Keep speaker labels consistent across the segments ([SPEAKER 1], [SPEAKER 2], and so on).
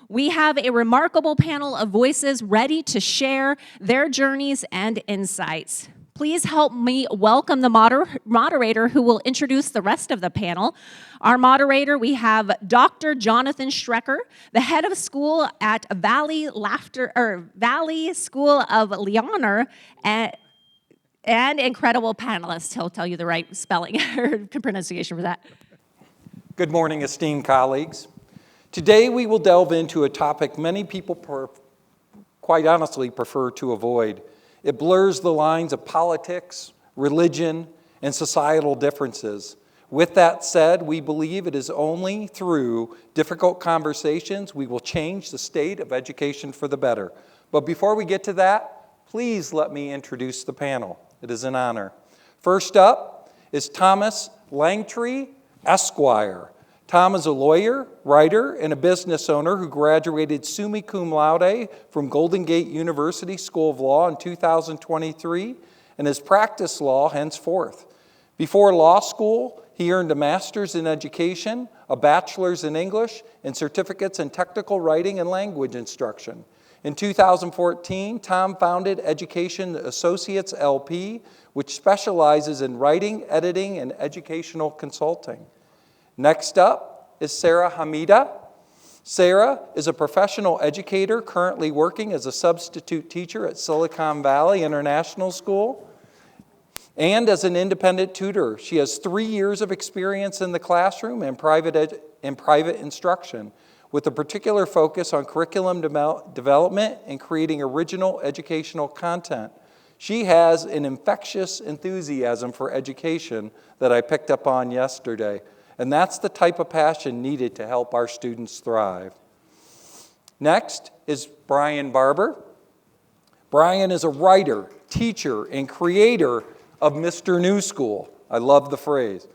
[SPEAKER 1] We have a remarkable panel of voices ready to share their journeys and insights. Please help me welcome the moderator who will introduce the rest of the panel. Our moderator, we have Dr. Jonathan Strecker, the head of school at Valley School of Ligonier, and incredible panelists. He'll tell you the right spelling or pronunciation for that.
[SPEAKER 2] Good morning, esteemed colleagues. Today we will delve into a topic many people quite honestly prefer to avoid. It blurs the lines of politics, religion, and societal differences. With that said, we believe it is only through difficult conversations we will change the state of education for the better. But before we get to that, please let me introduce the panel. It is an honor. First up is Thomas Langtry, Esquire. Tom is a lawyer, writer, and a business owner who graduated summa cum laude from Golden Gate University School of Law in 2023 and has practiced law henceforth. Before law school, he earned a master's in education, a bachelor's in English, and certificates in technical writing and language instruction. In 2014, Tom founded Education Associates LP, which specializes in writing, editing, and educational consulting. Next up is Sarah Hamidi. Sarah is a professional educator currently working as a substitute teacher at Silicon Valley International School and as an independent tutor. She has 3 years of experience in the classroom and private instruction, with a particular focus on curriculum development and creating original educational content. She has an infectious enthusiasm for education that I picked up on yesterday. And that's the type of passion needed to help our students thrive. Next is Brian Barber. Brian is a writer, teacher, and creator of Mr. New School. I love the phrase.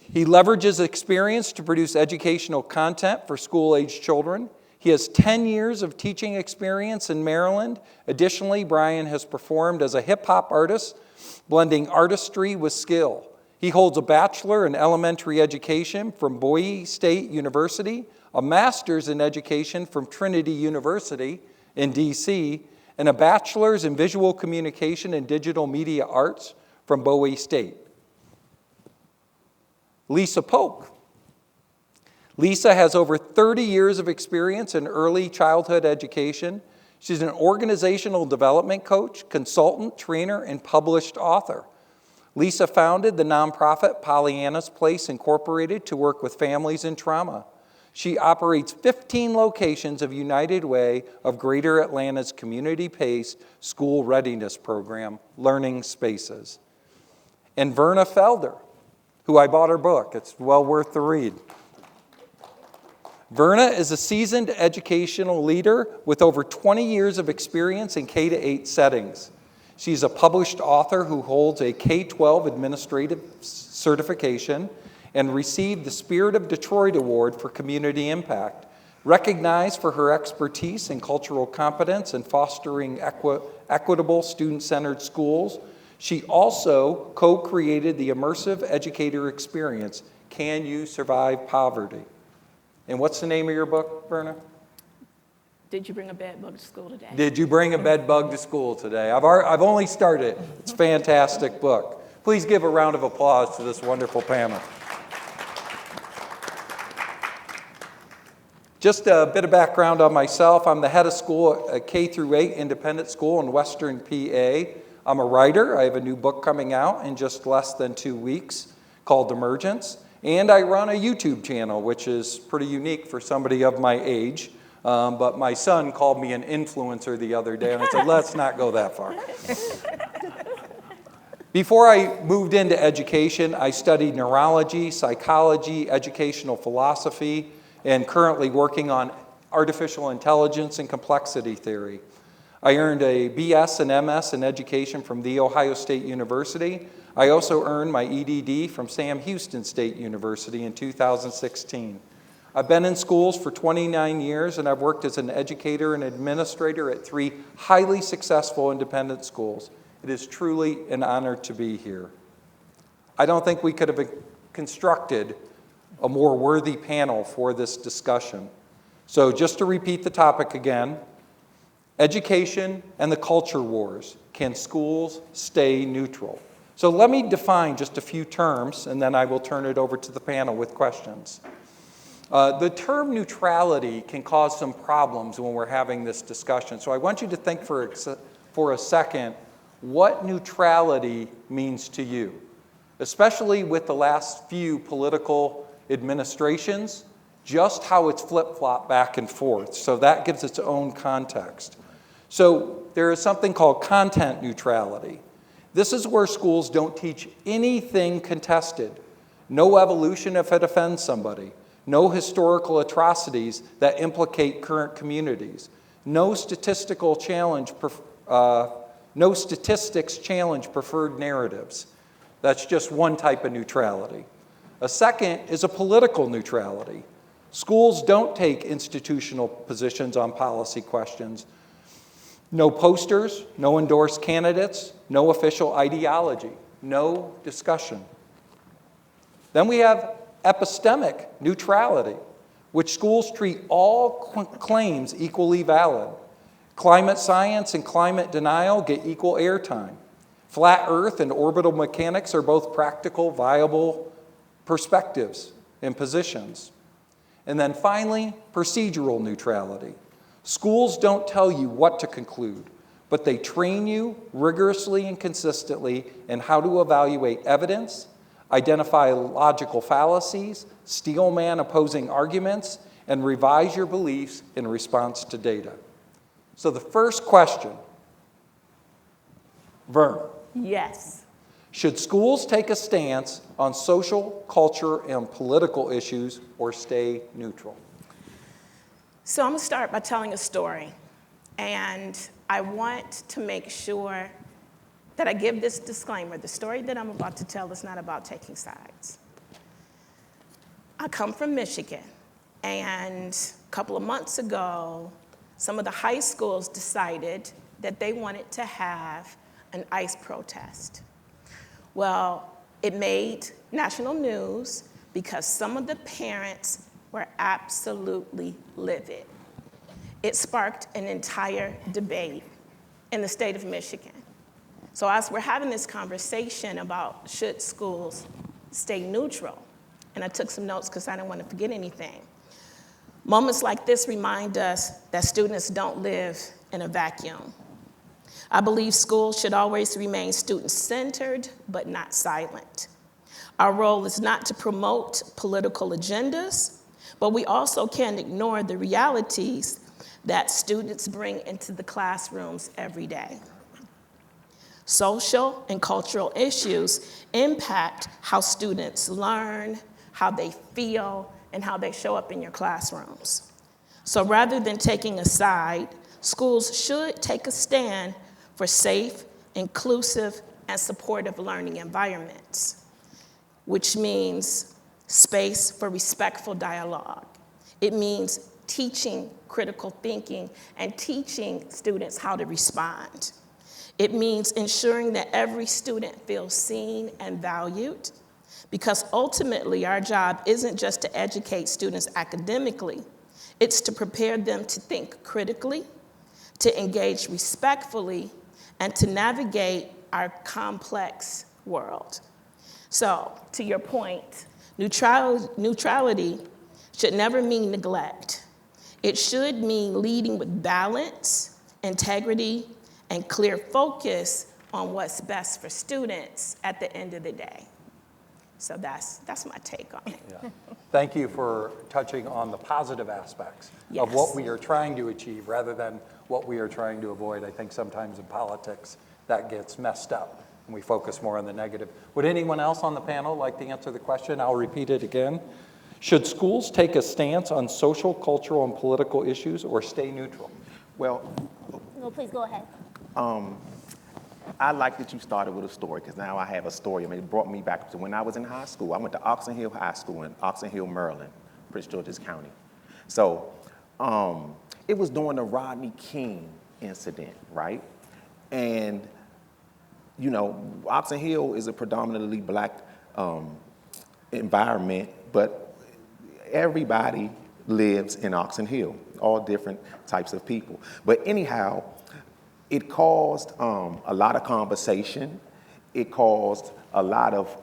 [SPEAKER 2] He leverages experience to produce educational content for school-age children. He has 10 years of teaching experience in Maryland. Additionally, Brian has performed as a hip-hop artist, blending artistry with skill. He holds a bachelor in elementary education from Bowie State University, a master's in education from Trinity University in DC, and a bachelor's in visual communication and digital media arts from Bowie State. Lisa Polk. Lisa has over 30 years of experience in early childhood education. She's an organizational development coach, consultant, trainer, and published author. Lisa founded the nonprofit Pollyanna's Place Incorporated to work with families in trauma. She operates 15 locations of United Way of Greater Atlanta's community-paced school readiness program, Learning Spaces. And Verna Felder, who I bought her book. It's well worth the read. Verna is a seasoned educational leader with over 20 years of experience in K-8 settings. She's a published author who holds a K-12 administrative certification and received the Spirit of Detroit Award for Community Impact. Recognized for her expertise in cultural competence and fostering equitable student-centered schools, she also co-created the immersive educator experience, Can You Survive Poverty? And what's the name of your book, Verna?
[SPEAKER 3] Did you bring a bed bug to school today?
[SPEAKER 2] Did you bring a bed bug to school today? I've only started. It's a fantastic book. Please give a round of applause to this wonderful panel. Just a bit of background on myself. I'm the head of school at K-8 independent school in Western PA. I'm a writer. I have a new book coming out in just less than 2 weeks called Emergence. And I run a YouTube channel, which is pretty unique for somebody of my age. But my son called me an influencer the other day, and I said, let's not go that far. Before I moved into education, I studied neurology, psychology, educational philosophy, and currently working on artificial intelligence and complexity theory. I earned a BS and MS in education from The Ohio State University. I also earned my EDD from Sam Houston State University in 2016. I've been in schools for 29 years, and I've worked as an educator and administrator at 3 highly successful independent schools. It is truly an honor to be here. I don't think we could have constructed a more worthy panel for this discussion. So just to repeat the topic again, education and the culture wars. Can schools stay neutral? So let me define just a few terms, and then I will turn it over to the panel with questions. The term neutrality can cause some problems when we're having this discussion. So I want you to think for a second what neutrality means to you, especially with the last few political administrations, just how it's flip-flopped back and forth. So that gives its own context. So there is something called content neutrality. This is where schools don't teach anything contested. No evolution if it offends somebody. No historical atrocities that implicate current communities. No statistics challenge preferred narratives. That's just one type of neutrality. A second is a political neutrality. Schools don't take institutional positions on policy questions. No posters, no endorsed candidates, no official ideology, no discussion. Then we have epistemic neutrality, which schools treat all claims equally valid. Climate science and climate denial get equal airtime. Flat Earth and orbital mechanics are both practical, viable perspectives and positions. And then finally, procedural neutrality. Schools don't tell you what to conclude, but they train you rigorously and consistently in how to evaluate evidence, identify logical fallacies, steelman opposing arguments, and revise your beliefs in response to data. So the first question, Verna.
[SPEAKER 3] Yes.
[SPEAKER 2] Should schools take a stance on social, culture, and political issues or stay neutral?
[SPEAKER 3] So I'm going to start by telling a story. And I want to make sure that I give this disclaimer. The story that I'm about to tell is not about taking sides. I come from Michigan. And a couple of months ago, some of the high schools decided that they wanted to have an ICE protest. Well, it made national news because some of the parents were absolutely livid. It sparked an entire debate in the state of Michigan. So as we're having this conversation about should schools stay neutral, and I took some notes because I didn't want to forget anything. Moments like this remind us that students don't live in a vacuum. I believe schools should always remain student-centered, but not silent. Our role is not to promote political agendas, but we also can't ignore the realities that students bring into the classrooms every day. Social and cultural issues impact how students learn, how they feel, and how they show up in your classrooms. So rather than taking a side, schools should take a stand for safe, inclusive, and supportive learning environments, which means space for respectful dialogue. It means teaching critical thinking and teaching students how to respond. It means ensuring that every student feels seen and valued, because ultimately our job isn't just to educate students academically, it's to prepare them to think critically, to engage respectfully, and to navigate our complex world. So, to your point, neutrality should never mean neglect. It should mean leading with balance, integrity, and clear focus on what's best for students at the end of the day. So that's my take on it.
[SPEAKER 2] Yeah. Thank you for touching on the positive aspects of what we are trying to achieve rather than what we are trying to avoid. I think sometimes in politics that gets messed up and we focus more on the negative. Would anyone else on the panel like to answer the question? I'll repeat it again. Should schools take a stance on social, cultural, and political issues or stay neutral?
[SPEAKER 4] Well,
[SPEAKER 5] No, please go ahead.
[SPEAKER 4] I like that you started with a story because now I have a story. I mean, it brought me back to when I was in high school. I went to Oxon Hill High School in Oxon Hill, Maryland, Prince George's County. So it was during the Rodney King incident, right? And, you know, Oxon Hill is a predominantly black environment, but everybody lives in Oxon Hill, all different types of people. But anyhow, it caused a lot of conversation. It caused a lot of,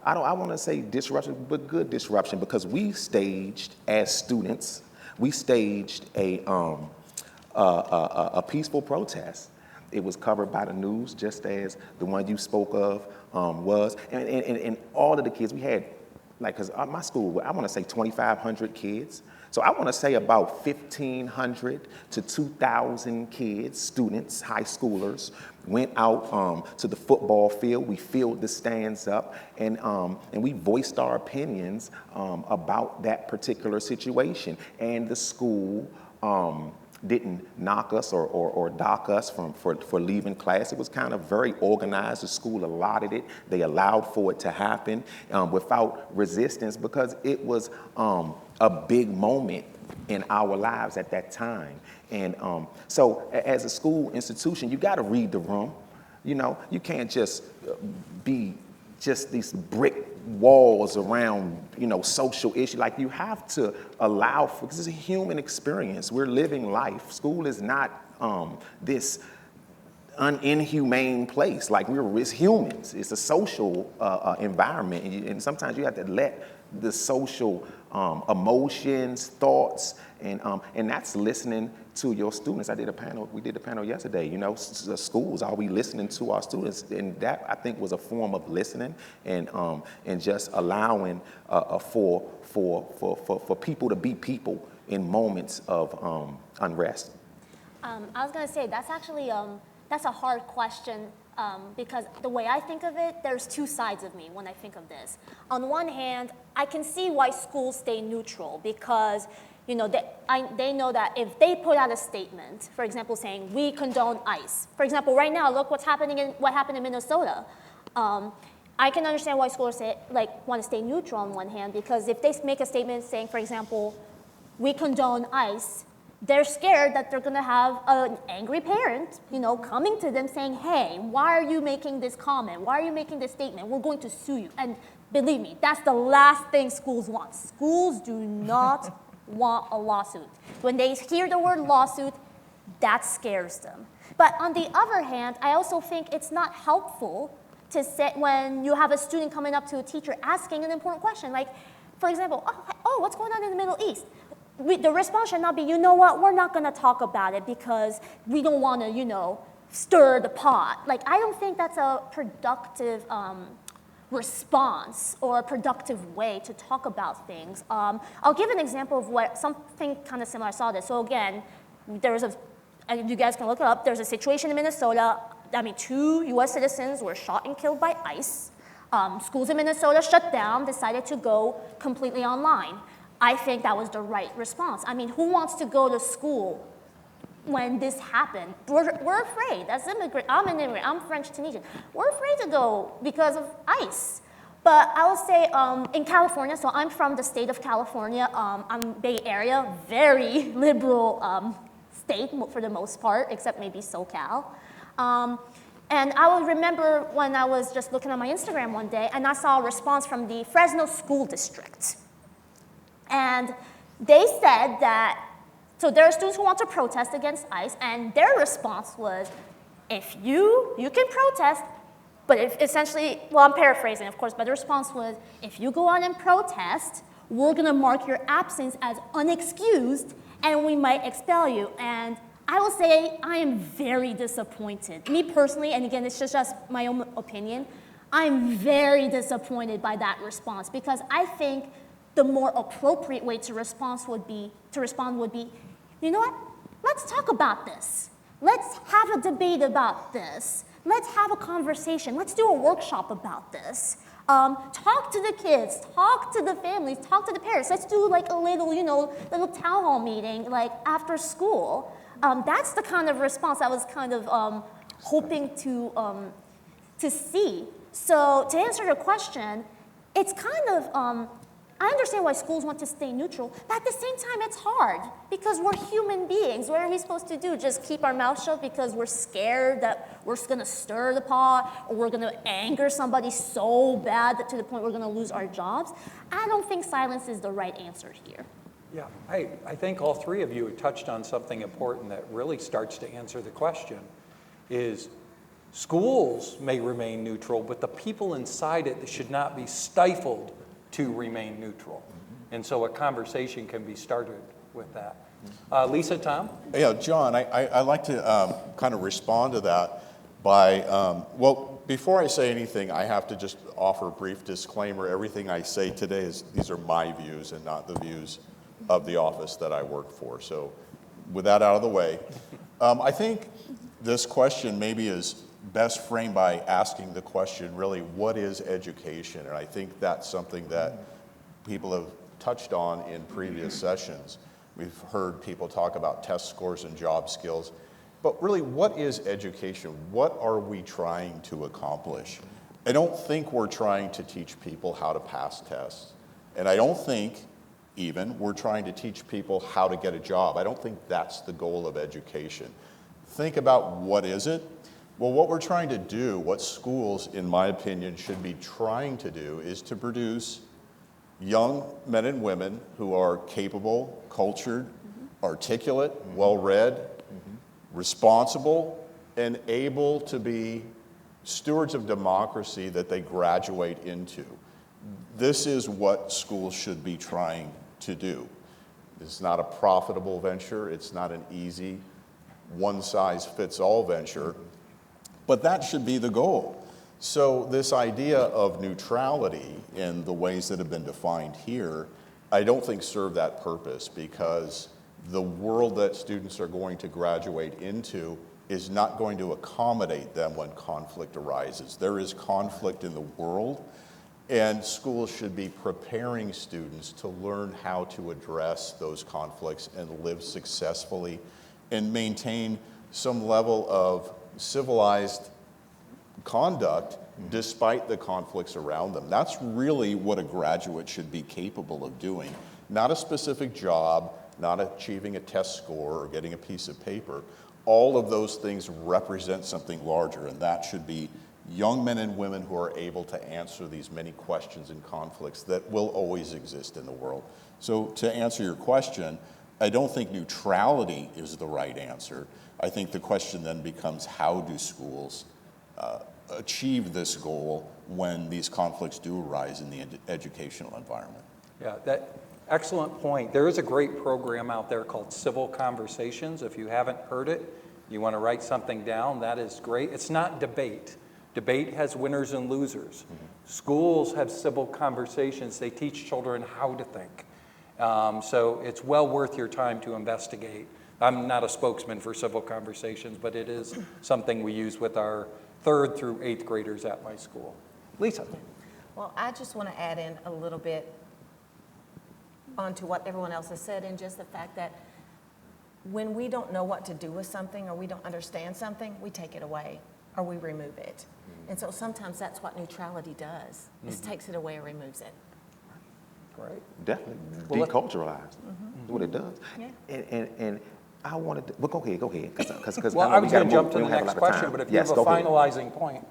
[SPEAKER 4] I want to say disruption, but good disruption, because we staged, as students, we staged a peaceful protest. It was covered by the news, just as the one you spoke of was. And all of the kids, we had, like, because my school, I want to say 2,500 kids. So I want to say about 1,500 to 2,000 kids, students, high schoolers, went out to the football field. We filled the stands up, and we voiced our opinions about that particular situation. And the school didn't knock us or dock us for leaving class. It was kind of very organized. The school allotted it. They allowed for it to happen without resistance, because it was a big moment in our lives at that time. And so as a school institution, you got to read the room. You know, you can't just be just these brick walls around, you know, social issues. Like, you have to allow for, because it's a human experience. We're living life. School is not this inhumane place. Like, it's humans. It's a social environment, and sometimes you have to let the social emotions, thoughts, and that's listening to your students. We did a panel yesterday, you know, the schools, are we listening to our students? And that, I think, was a form of listening and just allowing for people to be people in moments of unrest.
[SPEAKER 5] I was going to say, that's actually, that's a hard question, because the way I think of it, there's two sides of me when I think of this. On one hand, I can see why schools stay neutral, because, you know, they know that if they put out a statement, for example, saying, we condone ICE. For example, right now, look what happened in Minnesota. I can understand why schools want to stay neutral on one hand, because if they make a statement saying, for example, we condone ICE, they're scared that they're going to have an angry parent, you know, coming to them saying, hey, why are you making this comment? Why are you making this statement? We're going to sue you. And believe me, that's the last thing schools want. Schools do not want a lawsuit. When they hear the word lawsuit, that scares them. But on the other hand, I also think it's not helpful to say when you have a student coming up to a teacher asking an important question, like, for example, what's going on in the Middle East? The response should not be, you know what, we're not going to talk about it because we don't want to, you know, stir the pot. Like, I don't think that's a productive response or a productive way to talk about things. I'll give an example of something kind of similar. I saw this. So again, you guys can look it up. There's a situation in Minnesota. 2 U.S. citizens were shot and killed by ICE. Schools in Minnesota shut down, decided to go completely online. I think that was the right response. I mean, who wants to go to school when this happened? We're afraid. As immigrant, I'm an immigrant. I'm French Tunisian. We're afraid to go because of ICE. But I will say in California, so I'm from the state of California. I'm Bay Area, very liberal state for the most part, except maybe SoCal. And I will remember when I was just looking at my Instagram one day, and I saw a response from the Fresno School District. And they said that, so there are students who want to protest against ICE, and their response was, if you can protest, but if essentially, well, I'm paraphrasing, of course, but the response was, if you go out and protest, we're going to mark your absence as unexcused, and we might expel you. And I will say I am very disappointed. Me personally, and again, it's just my own opinion, I'm very disappointed by that response, because I think the more appropriate way to respond would be, you know what? Let's talk about this. Let's have a debate about this. Let's have a conversation. Let's do a workshop about this. Talk to the kids, talk to the families, talk to the parents. Let's do like a little, little town hall meeting, like after school. That's the kind of response I was kind of hoping to see. So to answer your question, it's kind of, I understand why schools want to stay neutral, but at the same time, it's hard because we're human beings. What are we supposed to do? Just keep our mouth shut because we're scared that we're going to stir the pot or we're going to anger somebody so bad that to the point we're going to lose our jobs? I don't think silence is the right answer here.
[SPEAKER 2] Yeah, I think all three of you have touched on something important that really starts to answer the question, is schools may remain neutral, but the people inside it should not be stifled to remain neutral. And so a conversation can be started with that. Lisa, Tom?
[SPEAKER 6] Yeah, John, I like to kind of respond to that by, well, before I say anything, I have to just offer a brief disclaimer. Everything I say today these are my views and not the views of the office that I work for. So with that out of the way, I think this question maybe is best framed by asking the question, really, what is education? And I think that's something that people have touched on in previous sessions. We've heard people talk about test scores and job skills. But really, what is education? What are we trying to accomplish? I don't think we're trying to teach people how to pass tests. And I don't think even we're trying to teach people how to get a job. I don't think that's the goal of education. Think about what is it? Well, what we're trying to do, what schools, in my opinion, should be trying to do is to produce young men and women who are capable, cultured, articulate, well-read, responsible, and able to be stewards of democracy that they graduate into. This is what schools should be trying to do. It's not a profitable venture. It's not an easy, one-size-fits-all venture, but that should be the goal. So this idea of neutrality in the ways that have been defined here, I don't think serve that purpose, because the world that students are going to graduate into is not going to accommodate them when conflict arises. There is conflict in the world, and schools should be preparing students to learn how to address those conflicts and live successfully and maintain some level of civilized conduct despite the conflicts around them. That's really what a graduate should be capable of doing. Not a specific job, not achieving a test score or getting a piece of paper. All of those things represent something larger, and that should be young men and women who are able to answer these many questions and conflicts that will always exist in the world. So to answer your question, I don't think neutrality is the right answer. I think the question then becomes, how do schools achieve this goal when these conflicts do arise in the educational environment?
[SPEAKER 2] Yeah, that excellent point. There is a great program out there called Civil Conversations. If you haven't heard it, you want to write something down, that is great. It's not debate. Debate has winners and losers. Schools have civil conversations. They teach children how to think. So it's well worth your time to investigate. I'm not a spokesman for Civil Conversations, but it is something we use with our 3rd through 8th graders at my school. Lisa.
[SPEAKER 7] Well, I just want to add in a little bit onto what everyone else has said, and just the fact that when we don't know what to do with something or we don't understand something, we take it away or we remove it. And so sometimes that's what neutrality does. It takes it away or removes it.
[SPEAKER 2] Right.
[SPEAKER 4] Definitely
[SPEAKER 2] Well,
[SPEAKER 4] deculturalized. That's what it does.
[SPEAKER 7] Yeah.
[SPEAKER 4] And I wanted to, well, go ahead. Cause
[SPEAKER 2] Well, I was going to jump to the next question, but if you have a
[SPEAKER 4] go ahead.
[SPEAKER 2] finalizing point.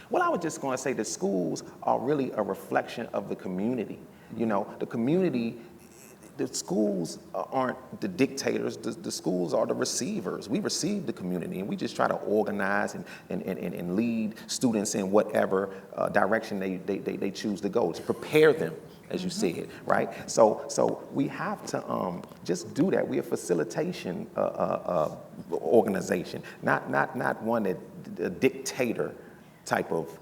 [SPEAKER 4] Well, I was just going to say that schools are really a reflection of the community. You know, the community, the schools aren't the dictators. The schools are the receivers. We receive the community, and we just try to organize and lead students in whatever direction they choose to go, to prepare them, as you said, right? So we have to just do that. We're a facilitation organization, not one that a dictator type of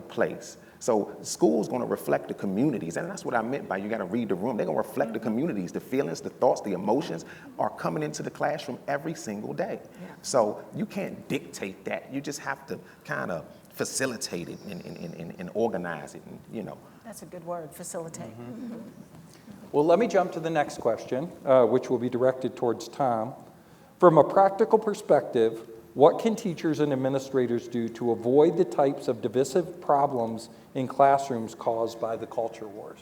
[SPEAKER 4] place. So school's going to reflect the communities, and that's what I meant by you got to read the room. They're going to reflect the communities, the feelings, the thoughts, the emotions are coming into the classroom every single day. Yeah. So you can't dictate that. You just have to kind of facilitate it and organize it, and
[SPEAKER 7] That's a good word, facilitate.
[SPEAKER 2] Well, let me jump to the next question, which will be directed towards Tom. From a practical perspective, what can teachers and administrators do to avoid the types of divisive problems in classrooms caused by the culture wars?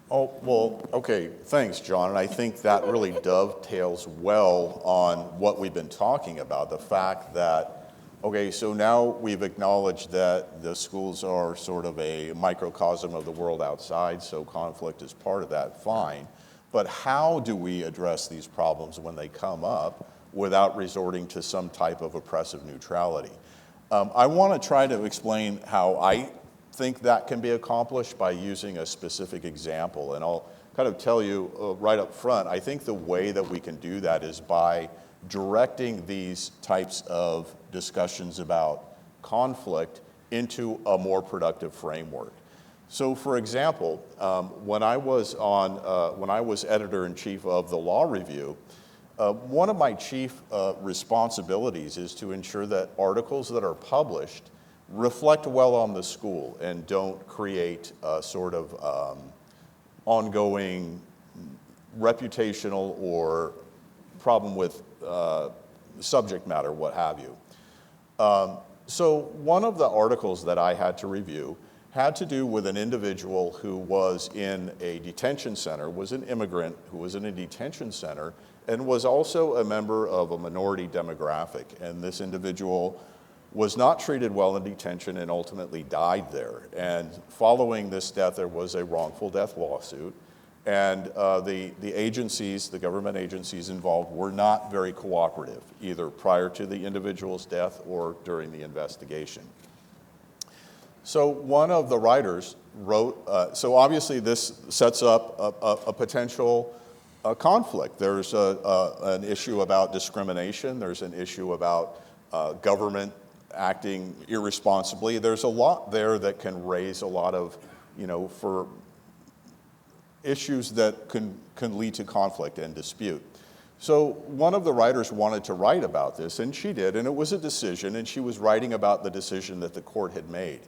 [SPEAKER 6] Oh, well, okay, thanks, John. And I think that really dovetails well on what we've been talking about, the fact that, okay, so now we've acknowledged that the schools are sort of a microcosm of the world outside, so conflict is part of that, fine. but how do we address these problems when they come up without resorting to some type of oppressive neutrality? I want to try to explain how I think that can be accomplished by using a specific example, and I'll kind of tell you right up front, I think the way that we can do that is by directing these types of discussions about conflict into a more productive framework. So for example, when I was editor-in-chief of the Law Review, one of my chief responsibilities is to ensure that articles that are published reflect well on the school and don't create a sort of ongoing reputational or problem with subject matter, what have you. So one of the articles that I had to review had to do with an individual who was in a detention center, was an immigrant who was in a detention center, and was also a member of a minority demographic. And this individual was not treated well in detention and ultimately died there. And following this death, there was a wrongful death lawsuit. And the agencies, the government agencies involved, were not very cooperative, either prior to the individual's death or during the investigation. So one of the writers wrote, so obviously this sets up a potential conflict. There's an issue about discrimination. There's an issue about government acting irresponsibly. There's a lot there that can raise a lot of, for issues that can lead to conflict and dispute. So one of the writers wanted to write about this, and she did, and it was a decision, and she was writing about the decision that the court had made.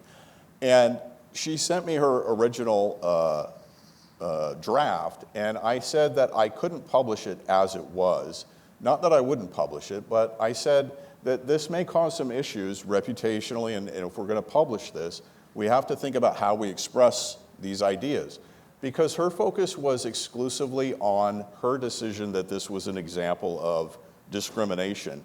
[SPEAKER 6] And she sent me her original draft, and I said that I couldn't publish it as it was. Not that I wouldn't publish it, but I said that this may cause some issues reputationally, and if we're going to publish this, we have to think about how we express these ideas. Because her focus was exclusively on her decision that this was an example of discrimination.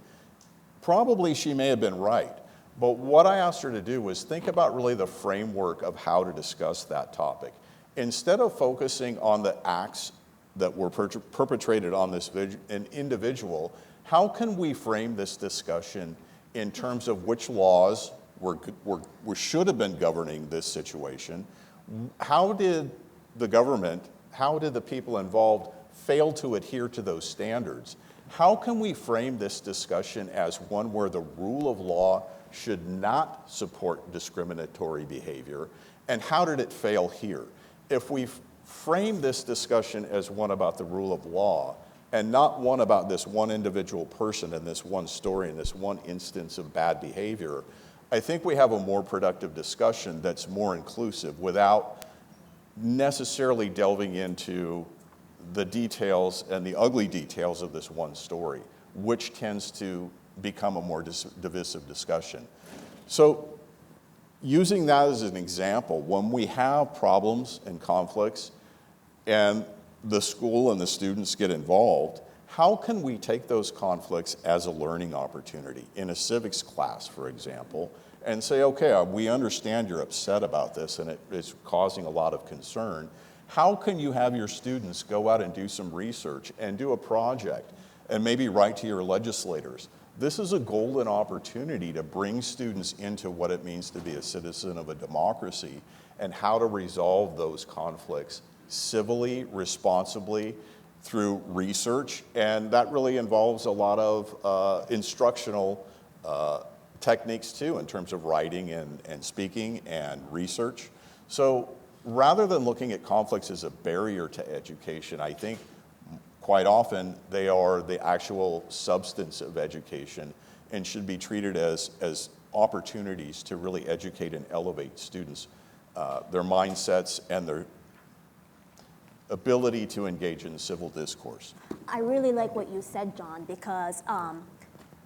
[SPEAKER 6] Probably she may have been right, but what I asked her to do was think about really the framework of how to discuss that topic. Instead of focusing on the acts that were perpetrated on this an individual, how can we frame this discussion in terms of which laws should have been governing this situation? How did the government, how did the people involved fail to adhere to those standards? How can we frame this discussion as one where the rule of law should not support discriminatory behavior, and how did it fail here? If we frame this discussion as one about the rule of law and not one about this one individual person and this one story and this one instance of bad behavior, I think we have a more productive discussion that's more inclusive without necessarily delving into the details and the ugly details of this one story, which tends to become a more divisive discussion. So using that as an example, when we have problems and conflicts and the school and the students get involved, how can we take those conflicts as a learning opportunity in a civics class, for example, and say, okay, we understand you're upset about this and it's causing a lot of concern. How can you have your students go out and do some research and do a project and maybe write to your legislators? This is a golden opportunity to bring students into what it means to be a citizen of a democracy and how to resolve those conflicts civilly, responsibly, through research. And that really involves a lot of instructional techniques too, in terms of writing and speaking and research. So rather than looking at conflicts as a barrier to education, I think quite often they are the actual substance of education and should be treated as opportunities to really educate and elevate students, their mindsets and their ability to engage in civil discourse.
[SPEAKER 5] I really like what you said, John, because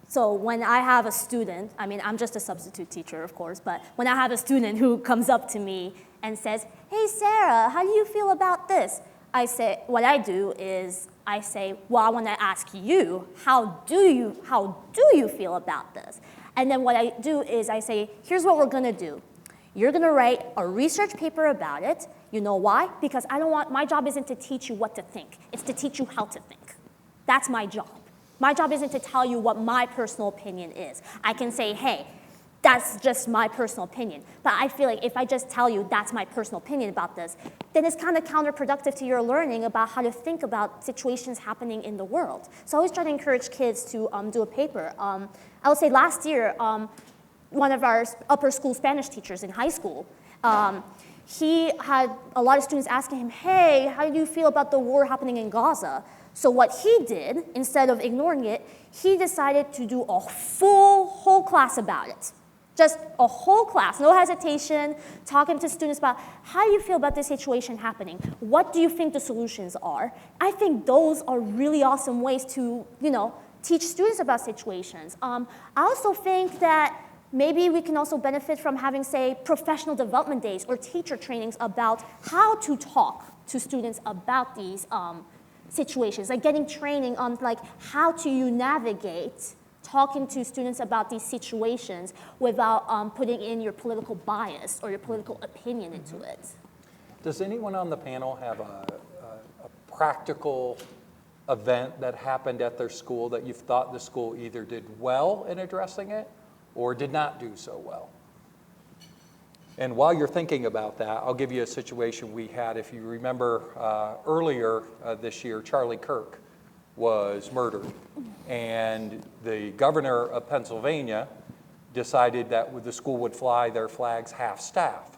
[SPEAKER 5] so when I have a student, I mean, I'm just a substitute teacher, of course, but when I have a student who comes up to me and says, hey, Sarah, how do you feel about this? I say, what I do is I say, well, I want to ask you, how do you feel about this? And then what I do is I say, here's what we're going to do. You're going to write a research paper about it, You know why? Because my job isn't to teach you what to think. It's to teach you how to think. That's my job. My job isn't to tell you what my personal opinion is. I can say, hey, that's just my personal opinion. But I feel like if I just tell you that's my personal opinion about this, then it's kind of counterproductive to your learning about how to think about situations happening in the world. So I always try to encourage kids to do a paper. I would say last year, one of our upper school Spanish teachers in high school, he had a lot of students asking him, hey, how do you feel about the war happening in Gaza? So what he did, instead of ignoring it, he decided to do a whole class about it. Just a whole class, no hesitation, talking to students about how do you feel about this situation happening? What do you think the solutions are? I think those are really awesome ways to, teach students about situations. I also think that maybe we can also benefit from having, say, professional development days or teacher trainings about how to talk to students about these situations, like getting training on how to navigate talking to students about these situations without putting in your political bias or your political opinion into it.
[SPEAKER 2] Does anyone on the panel have a practical event that happened at their school that you've thought the school either did well in addressing it or did not do so well? And while you're thinking about that, I'll give you a situation we had. If you remember earlier this year, Charlie Kirk was murdered. And the governor of Pennsylvania decided that the school would fly their flags half-staff.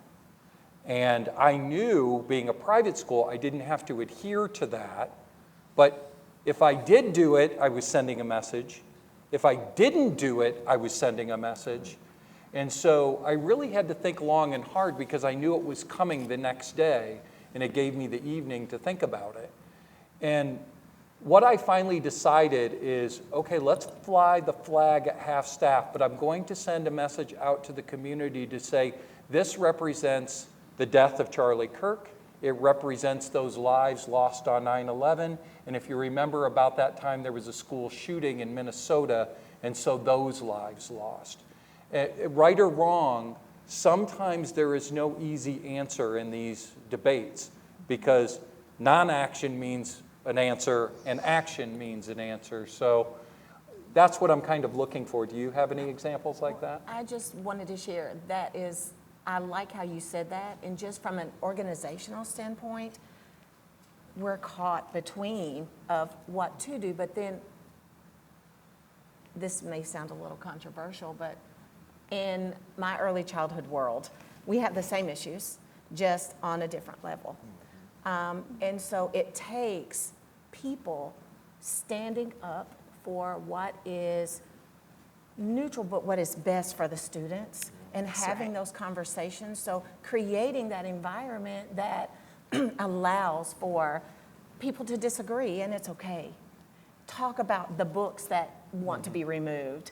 [SPEAKER 2] And I knew, being a private school, I didn't have to adhere to that. But if I did do it, I was sending a message. If I didn't do it, I was sending a message. And so I really had to think long and hard because I knew it was coming the next day, and it gave me the evening to think about it. And what I finally decided is, okay, let's fly the flag at half-staff, but I'm going to send a message out to the community to say, this represents the death of Charlie Kirk. It represents those lives lost on 9/11. And if you remember, about that time, there was a school shooting in Minnesota, and so those lives lost. Right or wrong, sometimes there is no easy answer in these debates because non-action means an answer and action means an answer. So that's what I'm kind of looking for. Do you have any examples like that?
[SPEAKER 7] I just wanted to share, I like how you said that, and just from an organizational standpoint, we're caught between of what to do, but then, this may sound a little controversial, but in my early childhood world, we have the same issues, just on a different level. And so it takes people standing up for what is neutral, but what is best for the students, and having those conversations. So creating that environment that allows for people to disagree, and it's okay. Talk about the books that want to be removed.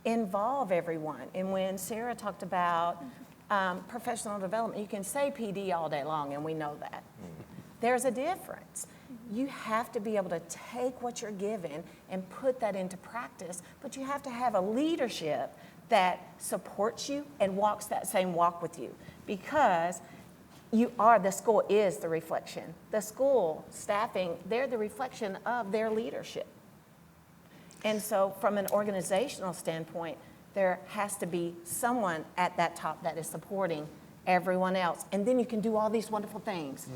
[SPEAKER 7] Involve everyone. And when Sarah talked about professional development, you can say PD all day long, and we know that. There's a difference. You have to be able to take what you're given and put that into practice, but you have to have a leadership that supports you and walks that same walk with you, because the school is the reflection. The school staffing, they're the reflection of their leadership. And so from an organizational standpoint, there has to be someone at that top that is supporting everyone else. And then you can do all these wonderful things.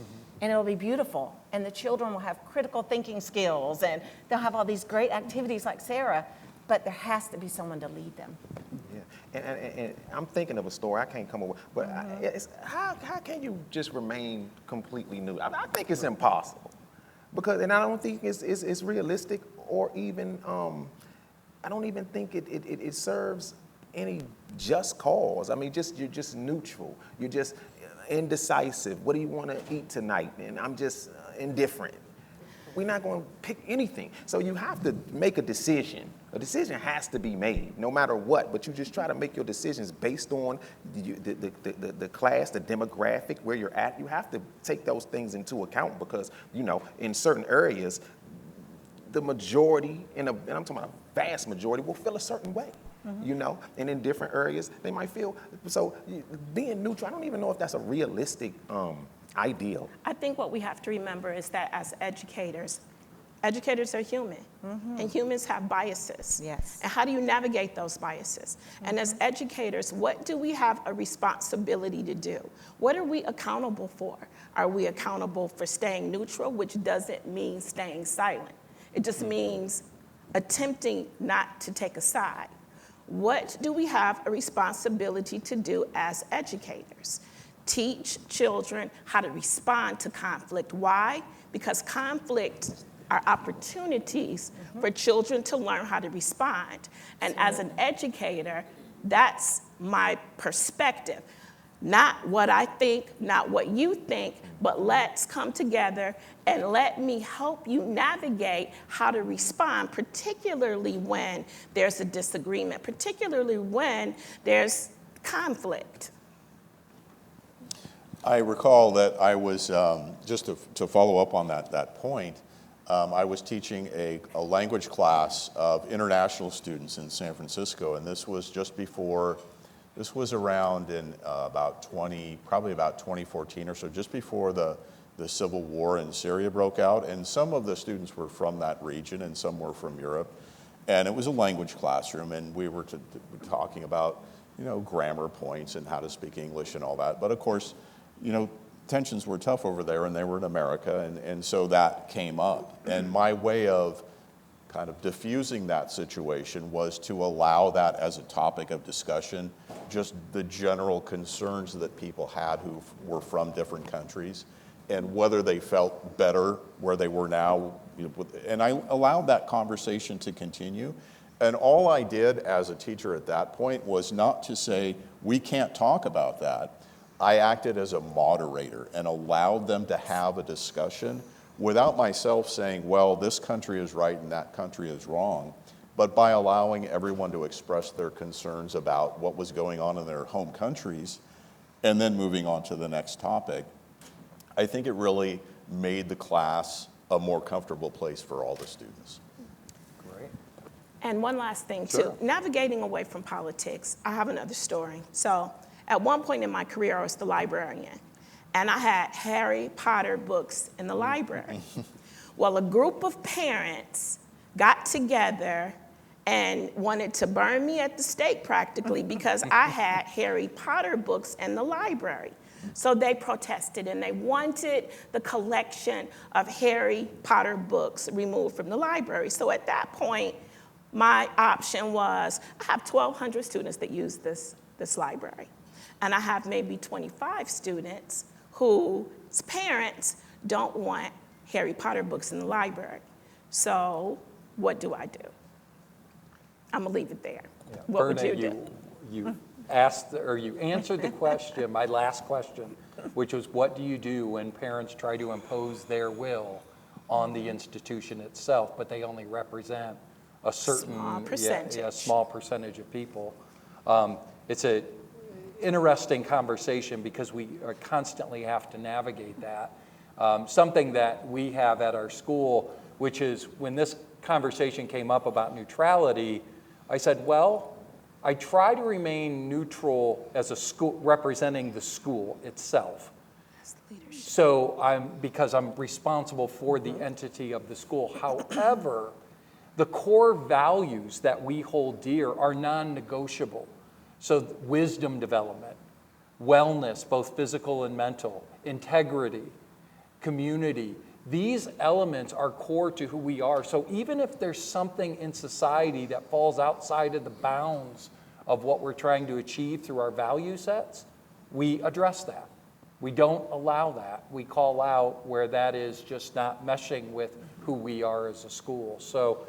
[SPEAKER 7] And it'll be beautiful. And the children will have critical thinking skills, and they'll have all these great activities like Sarah, but there has to be someone to lead them.
[SPEAKER 4] Yeah, and I'm thinking of a story, I can't come up with, but how can you just remain completely new? I think it's impossible. And I don't think it's realistic, or even, I don't even think it serves any just cause. I mean, you're just neutral. You're just indecisive. What do you want to eat tonight? And I'm just indifferent. We're not going to pick anything. So you have to make a decision. A decision has to be made, no matter what. But you just try to make your decisions based on the class, the demographic, where you're at. You have to take those things into account because, in certain areas, the majority, and I'm talking about a vast majority, will feel a certain way. And in different areas, they might feel, so being neutral, I don't even know if that's a realistic Ideal.
[SPEAKER 3] I think what we have to remember is that as educators are human, and humans have biases.
[SPEAKER 7] Yes.
[SPEAKER 3] And how do you navigate those biases? And as educators, what do we have a responsibility to do? What are we accountable for? Are we accountable for staying neutral, which doesn't mean staying silent? It just means attempting not to take a side. What do we have a responsibility to do as educators? Teach children how to respond to conflict. Why? Because conflict are opportunities for children to learn how to respond. And as an educator, that's my perspective. Not what I think, not what you think, but let's come together and let me help you navigate how to respond, particularly when there's a disagreement, particularly when there's conflict.
[SPEAKER 6] I recall that I was, just to follow up on that point, I was teaching a language class of international students in San Francisco, and this was just before, this was around in probably about 2014 or so, just before the civil war in Syria broke out, and some of the students were from that region and some were from Europe, and it was a language classroom, and we were talking about, grammar points and how to speak English and all that, but of course, tensions were tough over there, and they were in America, and so that came up. And my way of kind of diffusing that situation was to allow that as a topic of discussion, just the general concerns that people had who were from different countries, and whether they felt better where they were now. And I allowed that conversation to continue. And all I did as a teacher at that point was not to say, we can't talk about that. I acted as a moderator and allowed them to have a discussion without myself saying, well, this country is right and that country is wrong, but by allowing everyone to express their concerns about what was going on in their home countries and then moving on to the next topic. I think it really made the class a more comfortable place for all the students.
[SPEAKER 2] Great.
[SPEAKER 3] And one last thing,
[SPEAKER 2] Sure.
[SPEAKER 3] too. Navigating away from politics, I have another story. So at one point in my career, I was the librarian, and I had Harry Potter books in the library. Well, a group of parents got together and wanted to burn me at the stake practically because I had Harry Potter books in the library. So they protested, and they wanted the collection of Harry Potter books removed from the library. So at that point, my option was, I have 1,200 students that use this library. And I have maybe 25 students whose parents don't want Harry Potter books in the library. So what do I do? I'm gonna leave it there.
[SPEAKER 2] Yeah.
[SPEAKER 3] What would
[SPEAKER 2] Verna,
[SPEAKER 3] you do?
[SPEAKER 2] You asked, or you answered the question, my last question, which was, what do you do when parents try to impose their will on the institution itself, but they only represent a certain
[SPEAKER 3] Small percentage.
[SPEAKER 2] Small percentage of people? It's a interesting conversation because we constantly have to navigate that. Something that we have at our school, which is when this conversation came up about neutrality, I said, well, I try to remain neutral as a school, representing the school itself. So because I'm responsible for the entity of the school. However, the core values that we hold dear are non-negotiable. So wisdom development, wellness, both physical and mental, integrity, community, these elements are core to who we are. So even if there's something in society that falls outside of the bounds of what we're trying to achieve through our value sets, we address that. We don't allow that. We call out where that is just not meshing with who we are as a school. So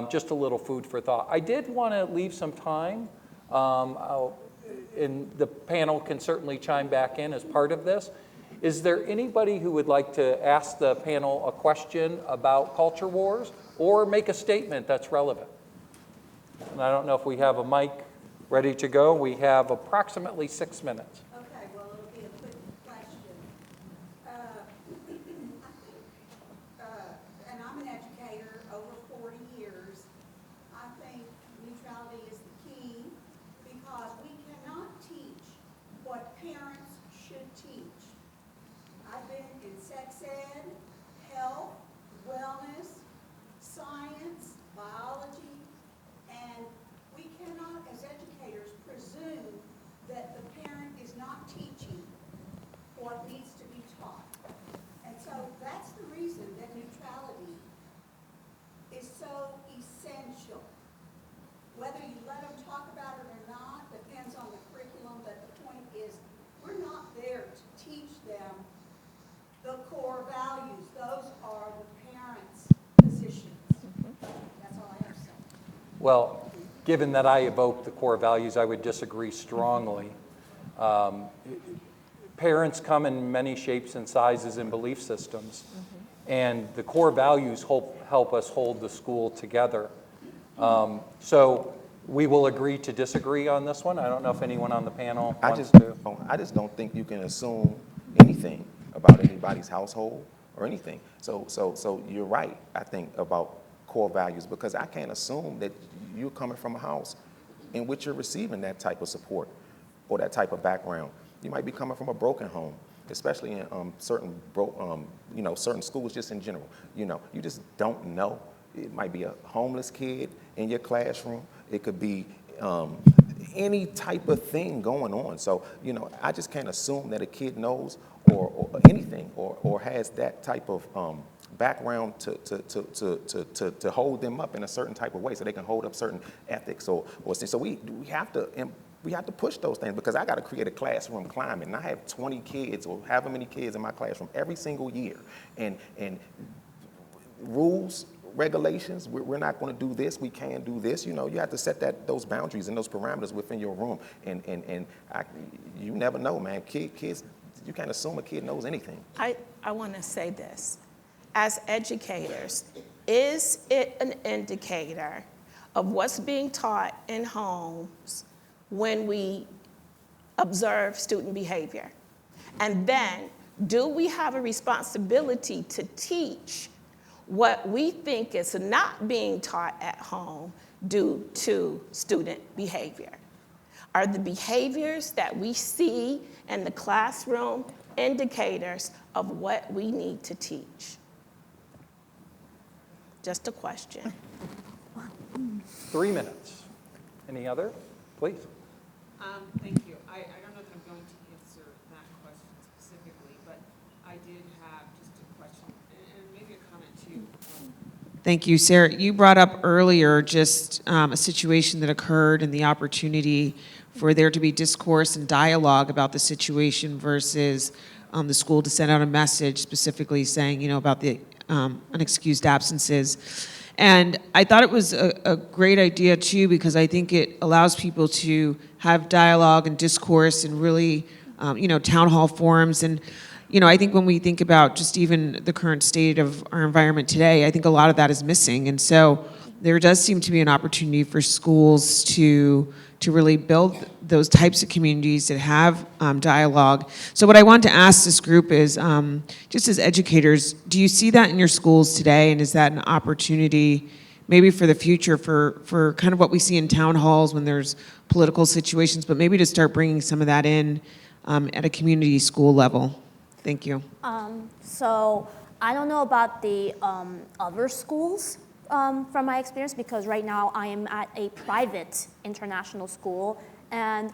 [SPEAKER 2] just a little food for thought. I did want to leave some time, and the panel can certainly chime back in as part of this. Is there anybody who would like to ask the panel a question about culture wars or make a statement that's relevant? And I don't know if we have a mic ready to go. We have approximately 6 minutes.
[SPEAKER 8] Okay, well, it'll be a quick question. And I'm an educator over 40 years. I think neutrality is the key because we cannot teach what parents should teach. I've
[SPEAKER 2] Well, given that I evoke the core values, I would disagree strongly. Parents come in many shapes and sizes and belief systems, and the core values help us hold the school together. So we will agree to disagree on this one. I don't know if anyone on the panel wants to.
[SPEAKER 4] I just don't think you can assume anything about anybody's household or anything. So you're right, I think, about core values, because I can't assume that you're coming from a house in which you're receiving that type of support or that type of background. You might be coming from a broken home, especially in certain schools, just in general. You just don't know. It might be a homeless kid in your classroom. It could be any type of thing going on. So, I just can't assume that a kid knows or anything or has that type of background to hold them up in a certain type of way, so they can hold up certain ethics or so we have to push those things, because I got to create a classroom climate, and I have 20 kids or however many kids in my classroom every single year, and rules, regulations, we're not going to do this, we can do this. You have to set those boundaries and those parameters within your room, and you never know, man. Kids, you can't assume a kid knows anything.
[SPEAKER 3] I want to say this. As educators, is it an indicator of what's being taught in homes when we observe student behavior? And then, do we have a responsibility to teach what we think is not being taught at home due to student behavior? Are the behaviors that we see in the classroom indicators of what we need to teach? Just a question.
[SPEAKER 2] 3 minutes. Any other? Please.
[SPEAKER 9] Thank you. I don't know that I'm going to answer that question specifically, but I did have just a question and maybe a comment too. Thank you, Sarah. You brought up earlier just a situation that occurred and the opportunity for there to be discourse and dialogue about the situation versus the school to send out a message specifically saying, about the unexcused absences. And I thought it was a great idea too, because I think it allows people to have dialogue and discourse and really, town hall forums. And, I think when we think about just even the current state of our environment today, I think a lot of that is missing. And so there does seem to be an opportunity for schools to really build those types of communities that have dialogue. So what I want to ask this group is, just as educators, do you see that in your schools today? And is that an opportunity maybe for the future for kind of what we see in town halls when there's political situations, but maybe to start bringing some of that in at a community school level? Thank you.
[SPEAKER 5] So I don't know about the other schools from my experience, because right now I am at a private international school, and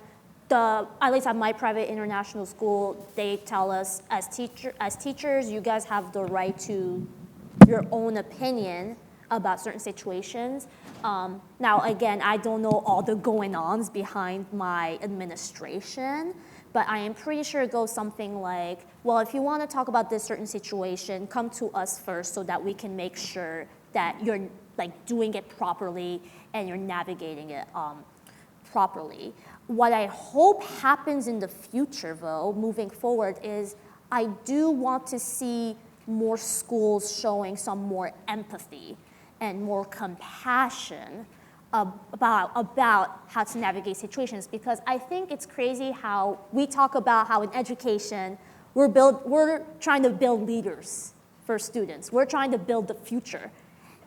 [SPEAKER 5] at least at my private international school, they tell us as teachers, you guys have the right to your own opinion about certain situations. Now, again, I don't know all the going-ons behind my administration, but I am pretty sure it goes something like, well, if you want to talk about this certain situation, come to us first so that we can make sure that you're doing it properly and you're navigating it properly. What I hope happens in the future, though, moving forward, is I do want to see more schools showing some more empathy and more compassion about how to navigate situations, because I think it's crazy how we talk about how in education we're trying to build leaders for students. We're trying to build the future.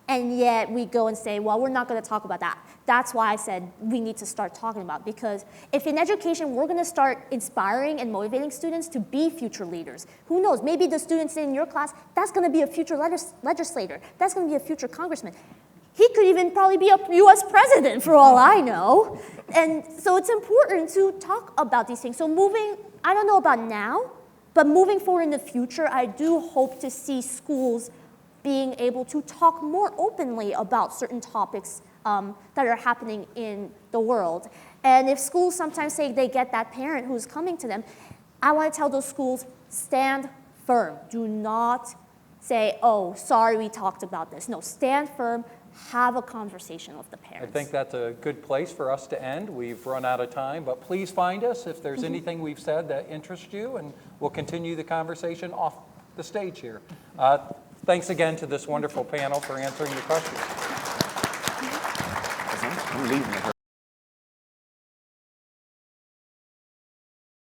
[SPEAKER 5] And yet we go and say, well, we're not going to talk about that. That's why I said we need to start talking about, because if in education we're going to start inspiring and motivating students to be future leaders, who knows, maybe the students in your class, that's going to be a future legislator, that's going to be a future congressman. He could even probably be a US president for all I know. And so it's important to talk about these things. So I don't know about now, but moving forward in the future, I do hope to see schools being able to talk more openly about certain topics that are happening in the world. And if schools sometimes say they get that parent who's coming to them, I want to tell those schools, stand firm. Do not say, oh, sorry, we talked about this. No, stand firm, have a conversation with the
[SPEAKER 2] I
[SPEAKER 5] parents.
[SPEAKER 2] think that's a good place for us to end. We've run out of time, but please find us if there's anything we've said that interests you, and we'll continue the conversation off the stage here. Thanks again to this wonderful panel for answering your questions.
[SPEAKER 4] I'm leaving.